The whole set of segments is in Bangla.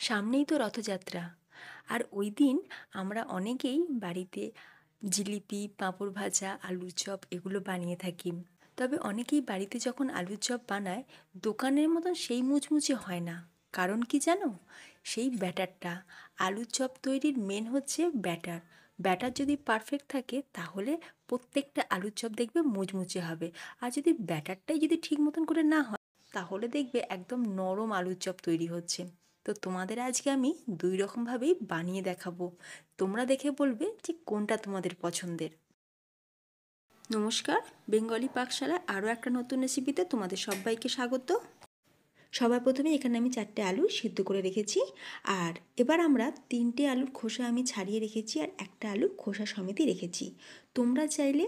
সামনেই তো রথযাত্রা। আর ওই দিন আমরা অনেকেই বাড়িতে জিলিপি, পাঁপড় ভাজা, আলুর চপ এগুলো বানিয়ে থাকি। তবে অনেকেই বাড়িতে যখন আলুর চপ বানায়, দোকানের মতন সেই মুচমুচে হয় না। কারণ কি জানো? সেই ব্যাটারটা। আলুর চপ তৈরির মেন হচ্ছে ব্যাটার। ব্যাটার যদি পারফেক্ট থাকে তাহলে প্রত্যেকটা আলুর চপ দেখবে মুচমুচে হবে। আর যদি ব্যাটারটাই যদি ঠিক মতন করে না হয়, তাহলে দেখবে একদম নরম আলুর চপ তৈরি হচ্ছে। তো তোমাদের আজকে আমি দুই রকমভাবেই বানিয়ে দেখাবো। তোমরা দেখে বলবে যে কোনটা তোমাদের পছন্দের। নমস্কার, বেঙ্গলি পাকশালার আরও একটা নতুন রেসিপিতে তোমাদের সবাইকে স্বাগত। সবার প্রথমে এখানে আমি 4টে আলু সিদ্ধ করে রেখেছি। আর এবার আমরা 3টে আলুর খোসা আমি ছাড়িয়ে রেখেছি, আর একটা আলুর খোসা সমেতই রেখেছি। তোমরা চাইলে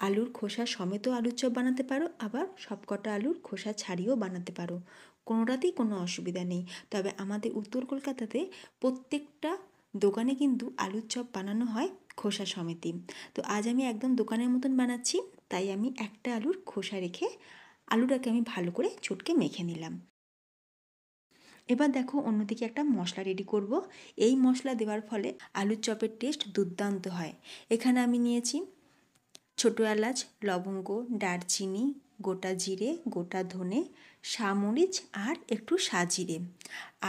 আলুর খোসা সমেতও আলুর চপ বানাতে পারো, আবার সবকটা আলুর খোসা ছাড়িয়েও বানাতে পারো। কোনোটাতেই কোনো অসুবিধা নেই। তবে আমাদের উত্তর কলকাতাতে প্রত্যেকটা দোকানে কিন্তু আলুর চপ বানানো হয় খোসা সমেতই। তো আজ আমি একদম দোকানের মতন বানাচ্ছি, তাই আমি একটা আলুর খোসা রেখে আলুটাকে আমি ভালো করে চটকে মেখে নিলাম। এবার দেখো, অন্যদিকে একটা মশলা রেডি করব। এই মশলা দেওয়ার ফলে আলুর চপের টেস্ট দুর্দান্ত হয়। এখানে আমি নিয়েছি ছোটো এলাচ, লবঙ্গ, দারচিনি, গোটা জিরে, গোটা ধনে, সামরিচ আর একটু সাজিরে,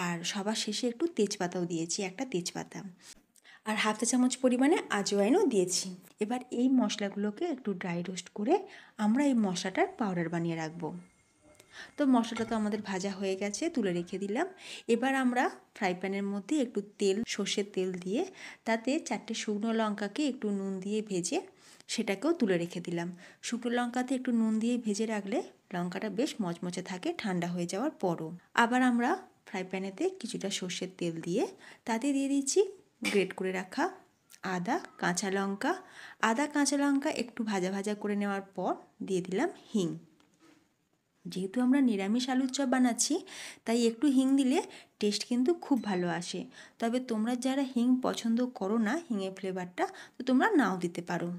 আর সবার শেষে একটু তেজপাতাও দিয়েছি, একটা তেজপাতা, আর হাফ চা চামচ পরিমাণে আজওয়াইনও দিয়েছি। এবার এই মশলাগুলোকে একটু ড্রাই রোস্ট করে আমরা এই মশলাটার পাউডার বানিয়ে রাখবো। তো মশলাটা তো আমাদের ভাজা হয়ে গেছে, তুলে রেখে দিলাম। এবার আমরা ফ্রাই প্যানের মধ্যে একটু তেল, সর্ষের তেল দিয়ে তাতে 4টে শুকনো লঙ্কাকে একটু নুন দিয়ে ভেজে সেটাকেও তুলে রেখে দিলাম। শুকনো লঙ্কাতে একটু নুন দিয়ে ভেজে রাখলে লঙ্কাটা বেশ মচমচে থাকে ঠান্ডা হয়ে যাওয়ার পরও। আবার আমরা ফ্রাই প্যানেতে কিছুটা সর্ষের তেল দিয়ে তাতে দিয়ে দিচ্ছি গ্রেট করে রাখা আদা, কাঁচা লঙ্কা। আদা কাঁচা লঙ্কা একটু ভাজা ভাজা করে নেওয়ার পর দিয়ে দিলাম হিং। যেহেতু আমরা নিরামিষ আলুর চপ বানাচ্ছি, তাই একটু হিং দিলে টেস্ট কিন্তু খুব ভালো আসে। তবে তোমরা যারা হিং পছন্দ করো না, হিঙের ফ্লেভারটা, তো তোমরা নাও দিতে পারো।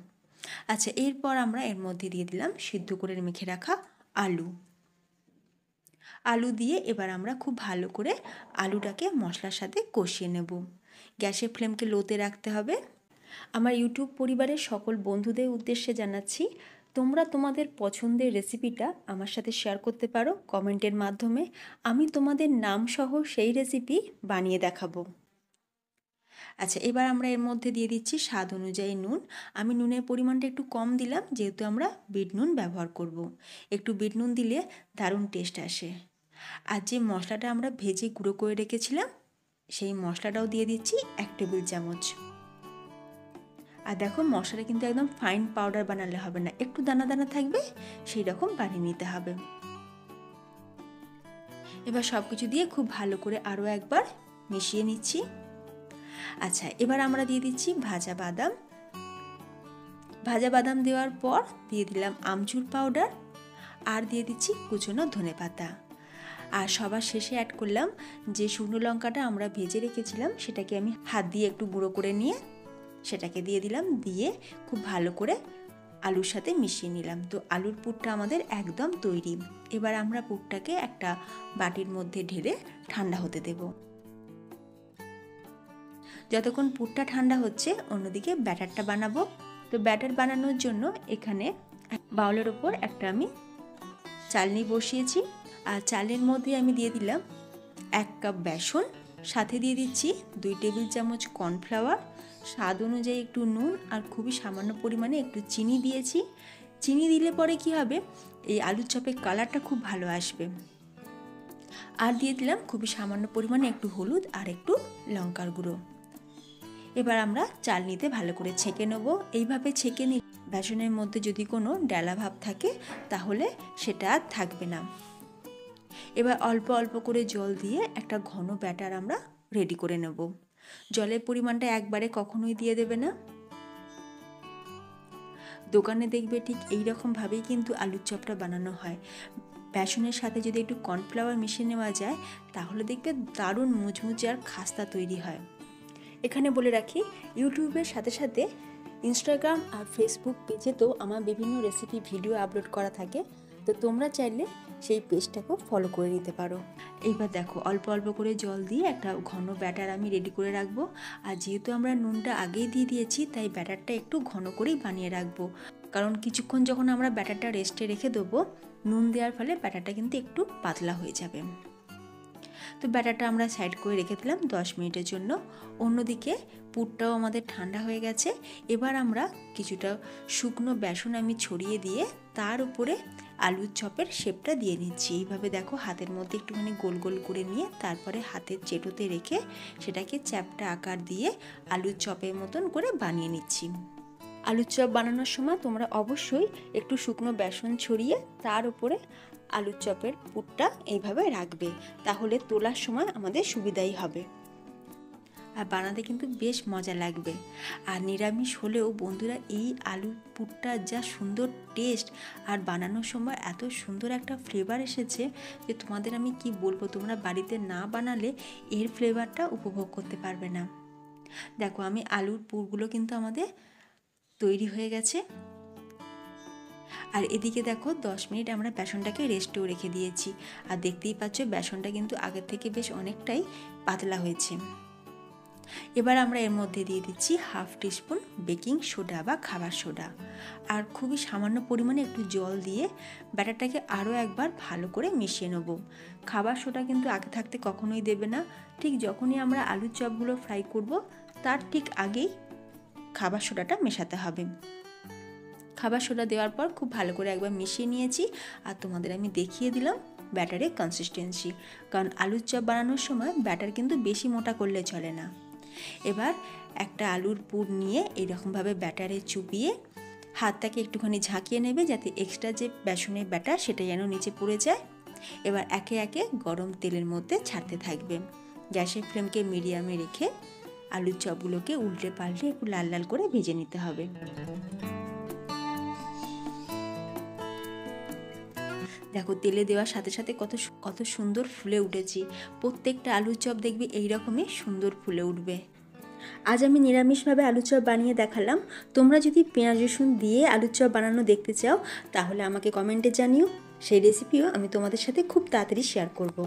আচ্ছা, এরপর আমরা এর মধ্যে দিয়ে দিলাম সিদ্ধ করে মেখে রাখা আলু। আলু দিয়ে এবার আমরা খুব ভালো করে আলুটাকে মশলার সাথে কষিয়ে নেব। গ্যাসের ফ্লেমকে লোতে রাখতে হবে। আমার ইউটিউব পরিবারের সকল বন্ধুদের উদ্দেশ্যে জানাচ্ছি, তোমরা তোমাদের পছন্দের রেসিপিটা আমার সাথে শেয়ার করতে পারো কমেন্টের মাধ্যমে। আমি তোমাদের নামসহ সেই রেসিপি বানিয়ে দেখাবো। আচ্ছা, এবার আমরা এর মধ্যে দিয়ে দিচ্ছি স্বাদ অনুযায়ী নুন। আমি নুনের পরিমাণটা একটু কম দিলাম, যেহেতু আমরা বিট নুন ব্যবহার করব। একটু বিট নুন দিলে দারুণ টেস্ট আসে। আর যে মশলাটা আমরা ভেজে গুঁড়ো করে রেখেছিলাম, সেই মশলাটাও দিয়ে দিচ্ছি 1 টেবিল চামচ। আর দেখো, মশলাটা কিন্তু একদম ফাইন পাউডার বানালে হবে না, একটু দানা দানা থাকবে, সেই রকম বানিয়ে নিতে হবে। এবার সব কিছু দিয়ে খুব ভালো করে আরও একবার মিশিয়ে নিচ্ছি। আচ্ছা, এবার আমরা দিয়ে দিচ্ছি ভাজা বাদাম। ভাজা বাদাম দেওয়ার পর দিয়ে দিলাম আমচুর পাউডার, আর দিয়ে দিচ্ছি কুচনো ধনেপাতা। আর সবার শেষে অ্যাড করলাম যে শুকনো লঙ্কাটা আমরা ভেজে রেখেছিলাম, সেটাকে আমি হাত দিয়ে একটু গুঁড়ো করে নিয়ে সেটাকে দিয়ে দিলাম। দিয়ে খুব ভালো করে আলুর সাথে মিশিয়ে নিলাম। তো আলুর পুরটা আমাদের একদম তৈরি। এবার আমরা পুরটাকে একটা বাটির মধ্যে ঢেলে ঠান্ডা হতে দেব। যতক্ষণ পুরটা ঠান্ডা হচ্ছে, অন্যদিকে ব্যাটারটা বানাবো। তো ব্যাটার বানানোর জন্য এখানে বাউলের ওপর একটা আমি চালনি বসিয়েছি, আর চালের মধ্যে আমি দিয়ে দিলাম 1 কাপ বেসন, সাথে দিয়ে দিচ্ছি 2 টেবিল চামচ কর্নফ্লাওয়ার, স্বাদ অনুযায়ী একটু নুন, আর খুবই সামান্য পরিমাণে একটু চিনি দিয়েছি। চিনি দিলে পরে কি হবে, এই আলুর চপের কালারটা খুব ভালো আসবে। আর দিয়ে দিলাম খুবই সামান্য পরিমাণে একটু হলুদ আর একটু লঙ্কার গুঁড়ো। এবার আমরা চালনিতে ভালো করে ছেঁকে নেব। এইভাবে ছেঁকে নিলে বেসনের মধ্যে যদি কোনো ডেলা ভাব থাকে, তাহলে সেটা আর থাকবে না। এবার অল্প অল্প করে জল দিয়ে একটা ঘন ব্যাটার আমরা রেডি করে নেব। জলের পরিমাণটা একবারে কখনোই দিয়ে দেবে না। দোকানে দেখবে ঠিক এই রকমভাবেই কিন্তু আলুর চপটা বানানো হয়। বেসনের সাথে যদি একটু কর্নফ্লাওয়ার মিশিয়ে নেওয়া যায়, তাহলে দেখবে দারুণ মুচমুচে আর খাস্তা তৈরি হয়। এখানে বলে রাখি, ইউটিউবের সাথে সাথে ইনস্টাগ্রাম আর ফেসবুক পেজে তো আমার বিভিন্ন রেসিপি ভিডিও আপলোড করা থাকে। তো তোমরা চাইলে সেই পেস্টটাকেও ফলো করে নিতে পারো। এইবার দেখো অল্প অল্প করে জল দিয়ে একটা ঘন ব্যাটার আমি রেডি করে রাখবো। আর যেহেতু আমরা নুনটা আগেই দিয়ে দিয়েছি, তাই ব্যাটারটা একটু ঘন করেই বানিয়ে রাখবো, কারণ কিছুক্ষণ যখন আমরা ব্যাটারটা রেস্টে রেখে দেবো, নুন দেওয়ার ফলে ব্যাটারটা কিন্তু একটু পাতলা হয়ে যাবে। তো ব্যাটারটা আমরা সাইড করে রেখে দিলাম 10 মিনিটের জন্য। অন্যদিকে পুরটাও আমাদের ঠান্ডা হয়ে গেছে। এবার আমরা কিছুটা শুকনো বেসন আমি ছড়িয়ে দিয়ে তার উপরে আলুর চপের শেপটা দিয়ে নিচ্ছি। এইভাবে দেখো হাতের মধ্যে একটুখানি গোল গোল করে নিয়ে তারপরে হাতের চেটোতে রেখে সেটাকে চ্যাপ্টা আকার দিয়ে আলুর চপের মতন করে বানিয়ে নিচ্ছি। আলুর চপ বানানোর সময় তোমরা অবশ্যই একটু শুকনো বেসন ছড়িয়ে তার উপরে আলুর চপের পুরটা এইভাবে রাখবে, তাহলে তোলার সময় আমাদের সুবিধাই হবে। আর বানাতে কিন্তু বেশ মজা লাগবে। আর নিরামিষ হলেও বন্ধুরা এই আলুর পুরটা যা সুন্দর টেস্ট, আর বানানোর সময় এত সুন্দর একটা ফ্লেভার এসেছে যে তোমাদের আমি কি বলবো, তোমরা বাড়িতে না বানালে এর ফ্লেভারটা উপভোগ করতে পারবে না। দেখো আমি আলুর পুরগুলো কিন্তু আমাদের তৈরি হয়ে গেছে। আর এদিকে দেখো 10 মিনিট আমরা বেসনটাকে রেস্টেও রেখে দিয়েছি। আর দেখতেই পাচ্ছ বেসনটা কিন্তু আগের থেকে বেশ অনেকটাই পাতলা হয়েছে। এবার আমরা এর মধ্যে দিয়ে দিচ্ছি হাফ টিস্পুন বেকিং সোডা বা খাবার সোডা, আর খুবই সামান্য পরিমাণে একটু জল দিয়ে ব্যাটারটাকে আরও একবার ভালো করে মিশিয়ে নেব। খাবার সোডা কিন্তু আগে থাকতে কখনোই দেবে না, ঠিক যখনই আমরা আলুর চপগুলো ফ্রাই করব তার ঠিক আগেই খাবার সোডাটা মেশাতে হবে। খাবার সোডা দেওয়ার পর খুব ভালো করে একবার মিশিয়ে নিয়েছি। আর তোমাদের আমি দেখিয়ে দিলাম ব্যাটারের কনসিস্টেন্সি, কারণ আলুর চপ বানানোর সময় ব্যাটার কিন্তু বেশি মোটা করলে চলে না। এবার একটা আলুর পুর নিয়ে এইরকমভাবে ব্যাটারে চুপিয়ে হাতটাকে একটুখানি ঝাঁকিয়ে নেবে, যাতে এক্সট্রা যে বেসনের ব্যাটার সেটা যেন নিচে পড়ে যায়। এবার একে একে গরম তেলের মধ্যে ছাড়তে থাকবে। গ্যাসের ফ্লেমকে মিডিয়ামে রেখে আলুর চপগুলোকে উল্টে পাল্টে একটু লাল লাল করে ভেজে নিতে হবে। দেখো তেলে দেওয়ার সাথে সাথে কত সুন্দর ফুলে উঠেছি। প্রত্যেকটা আলুর চপ দেখবে এইরকমই সুন্দর ফুলে উঠবে। আজ আমি নিরামিষভাবে আলুর চপ বানিয়ে দেখালাম। তোমরা যদি পেঁয়াজ রসুন দিয়ে আলুর চপ বানানো দেখতে চাও তাহলে আমাকে কমেন্টে জানিও, সেই রেসিপিও আমি তোমাদের সাথে খুব তাড়াতাড়ি শেয়ার করব।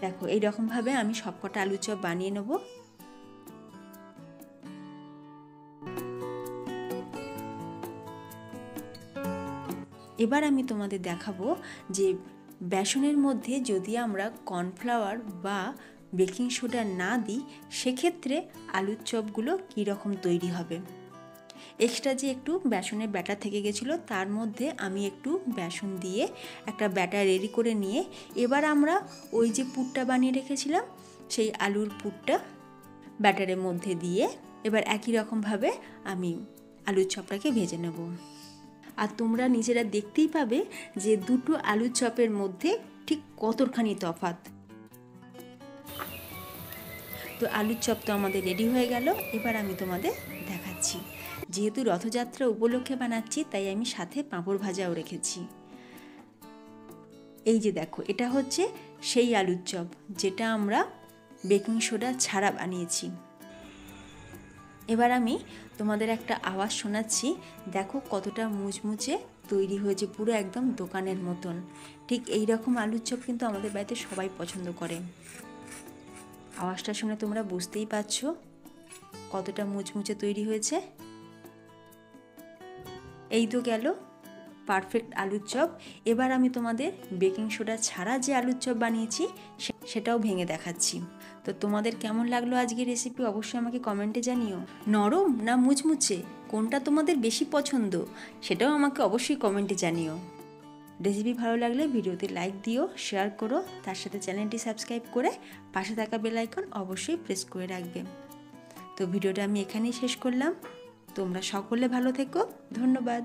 দেখো এইরকমভাবে আমি সবকটা আলুর চপ বানিয়ে নেব। এবার আমি তোমাদের দেখাবো যে বেসনের মধ্যে যদি আমরা কর্নফ্লাওয়ার বা বেকিং সোডা না দিই সেক্ষেত্রে আলুর চপগুলো কীরকম তৈরি হবে। এক্সট্রা যে একটু বেসনের ব্যাটার থেকে গেছিলো তার মধ্যে আমি একটু বেসন দিয়ে একটা ব্যাটার রেডি করে নিয়ে এবার আমরা ওই যে পুরটা বানিয়ে রেখেছিলাম সেই আলুর পুরটা ব্যাটারের মধ্যে দিয়ে এবার একই রকমভাবে আমি আলুর চপটাকে ভেজে নেব। আর তোমরা নিজেরা দেখতেই পাবে যে দুটো আলুর চপের মধ্যে ঠিক কতখানি তফাৎ। তো আলুর চপ তো আমাদের রেডি হয়ে গেল। এবার আমি তোমাদের দেখাচ্ছি। যেহেতু রথযাত্রা উপলক্ষে বানাচ্ছি তাই আমি সাথে পাঁপড় ভাজাও রেখেছি। এই যে দেখো এটা হচ্ছে সেই আলুর চপ যেটা আমরা বেকিং সোডা ছাড়া বানিয়েছি। এবার আমি তোমাদের একটা আওয়াজ শোনাচ্ছি, দেখো কতটা মুচমুচে তৈরি হয়েছে, পুরো একদম দোকানের মতন। ঠিক এই রকম আলুর চপ কিন্তু আমাদের বাড়িতে সবাই পছন্দ করে। আওয়াজটা শুনে তোমরা বুঝতেই পারছো কতটা মুচমুচে তৈরি হয়েছে। এই তো গেল পারফেক্ট আলুর চপ। এবার আমি তোমাদের বেকিং সোডা ছাড়া যে আলুর চপ বানিয়েছি সেটাও ভেঙে দেখাচ্ছি। তো তোমাদের কেমন লাগলো আজকের রেসিপি অবশ্যই আমাকে কমেন্টে জানিও। নরম না মুচমুচে কোনটা তোমাদের বেশি পছন্দ সেটাও আমাকে অবশ্যই কমেন্টে জানিও। রেসিপি ভালো লাগলে ভিডিওতে লাইক দিও, শেয়ার করো, তার সাথে চ্যানেলটি সাবস্ক্রাইব করে পাশে থাকা বেল আইকন অবশ্যই প্রেস করে রাখবে। তো ভিডিওটা আমি এখানেই শেষ করলাম। তোমরা সকলে ভালো থেকো। ধন্যবাদ।